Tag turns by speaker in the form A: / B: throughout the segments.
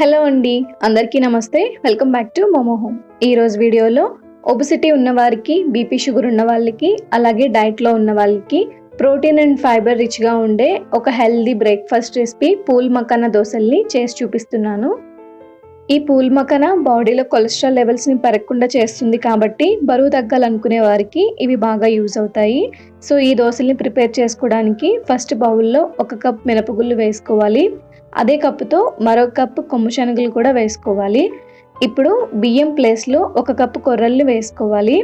A: Hello అండి, అందరికీ నమస్తే. Welcome back to momo home. ఈరోజు వీడియోలో ఒబెసిటీ ఉన్న వారికి, బీపీ షుగర్ ఉన్న వాళ్ళకి, అలాగే డైట్లో ఉన్న వాళ్ళకి ప్రోటీన్ అండ్ ఫైబర్ రిచ్గా ఉండే ఒక healthy breakfast recipe pool makhana దోశల్ని చేసి చూపిస్తున్నాను. ఈ పూల్ మఖానా బాడీలో కొలెస్ట్రాల్ లెవెల్స్ని పెరగకుండా చేస్తుంది కాబట్టి బరువు తగ్గాలనుకునే వారికి ఇవి బాగా యూజ్ అవుతాయి. సో ఈ దోశల్ని ప్రిపేర్ చేసుకోవడానికి ఫస్ట్ బౌల్లో 1 కప్ మినపగుళ్ళు వేసుకోవాలి. అదే కప్పుతో మరో కప్పు కొమ్ము శనగలు కూడా వేసుకోవాలి. ఇప్పుడు బియ్యం ప్లేస్లో 1 కప్పు కొర్రల్ని వేసుకోవాలి.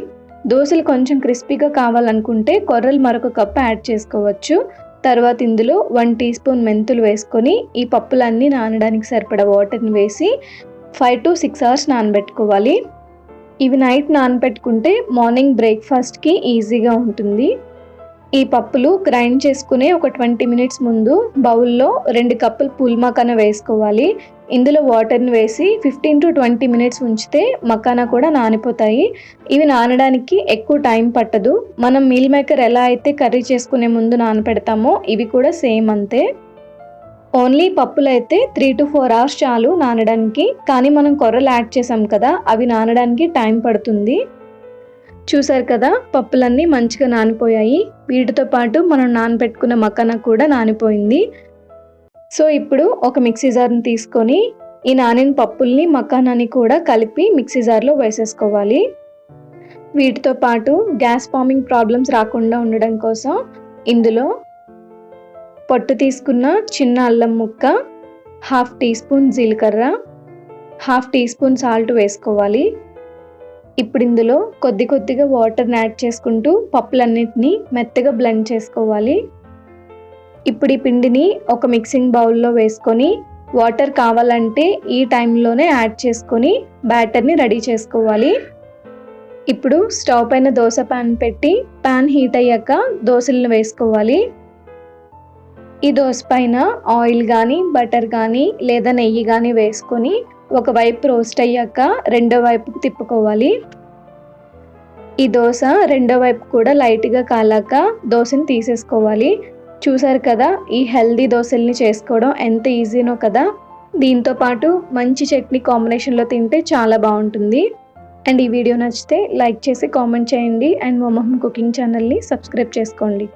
A: దోశలు కొంచెం క్రిస్పీగా కావాలనుకుంటే కొర్రలు మరొక కప్పు యాడ్ చేసుకోవచ్చు. తర్వాత ఇందులో 1 టీ స్పూన్ మెంతులు వేసుకొని ఈ పప్పులన్నీ నానడానికి సరిపడా వాటర్ని వేసి 5 to 6 hours నానబెట్టుకోవాలి. ఇవి నైట్ నానబెట్టుకుంటే మార్నింగ్ బ్రేక్ఫాస్ట్కి ఈజీగా ఉంటుంది. ఈ పప్పులు గ్రైండ్ చేసుకునే ఒక 20 minutes ముందు బౌల్లో 2 కప్పులు పూల్ మఖానా వేసుకోవాలి. ఇందులో వాటర్ని వేసి 15 to 20 minutes ఉంచితే మఖానా కూడా నానిపోతాయి. ఇవి నానడానికి ఎక్కువ టైం పట్టదు. మనం మీల్ మేకర్ ఎలా అయితే కర్రీ చేసుకునే ముందు నానపెడతామో ఇవి కూడా సేమ్ అంతే. ఓన్లీ పప్పులు అయితే 3 to 4 hours చాలు నానడానికి. కానీ మనం కొర్రలు యాడ్ చేసాం కదా, అవి నానడానికి టైం పడుతుంది. చూసారు కదా, పప్పులన్నీ మంచిగా నానిపోయాయి. వీటితో పాటు మనం నానబెట్టుకున్న మఖానా కూడా నానిపోయింది. సో ఇప్పుడు ఒక మిక్సీ జార్ని తీసుకొని ఈ నానిన పప్పుల్ని మఖానాని కూడా కలిపి మిక్సీ జార్లో వేసేసుకోవాలి. వీటితో పాటు గ్యాస్ ఫార్మింగ్ ప్రాబ్లమ్స్ రాకుండా ఉండడం కోసం ఇందులో పొట్టు తీసుకున్న చిన్న అల్లం ముక్క, 1/2 టీ స్పూన్ జీలకర్ర, 1/2 టీ స్పూన్ సాల్ట్ వేసుకోవాలి. ఇప్పుడు ఇందులో కొద్దిగా వాటర్ని యాడ్ చేసుకుంటూ పప్పులన్నిటినీ మెత్తగా బ్లెండ్ చేసుకోవాలి. ఇప్పుడు ఈ పిండిని ఒక మిక్సింగ్ బౌల్లో వేసుకొని వాటర్ కావాలంటే ఈ టైంలోనే యాడ్ చేసుకొని బ్యాటర్ని రెడీ చేసుకోవాలి. ఇప్పుడు స్టవ్ పైన దోశ ప్యాన్ పెట్టి ప్యాన్ హీట్ అయ్యాక దోశలను వేసుకోవాలి. ఈ దోశ పైన ఆయిల్ కానీ బటర్ కానీ లేదా నెయ్యి కానీ వేసుకొని ఒకవైపు రోస్ట్ అయ్యాక రెండో వైపుకు తిప్పుకోవాలి. ఈ దోశ రెండో వైపు కూడా లైట్గా కాలాక దోశని తీసేసుకోవాలి. చూసారు కదా, ఈ హెల్దీ దోశల్ని చేసుకోవడం ఎంత ఈజీనో కదా. దీంతో పాటు మంచి చట్నీ కాంబినేషన్లో తింటే చాలా బాగుంటుంది. అండ్ ఈ వీడియో నచ్చితే లైక్ చేసి కామెంట్ చేయండి. అండ్ మోమో హోమ్ కుకింగ్ ఛానల్ని సబ్స్క్రైబ్ చేసుకోండి.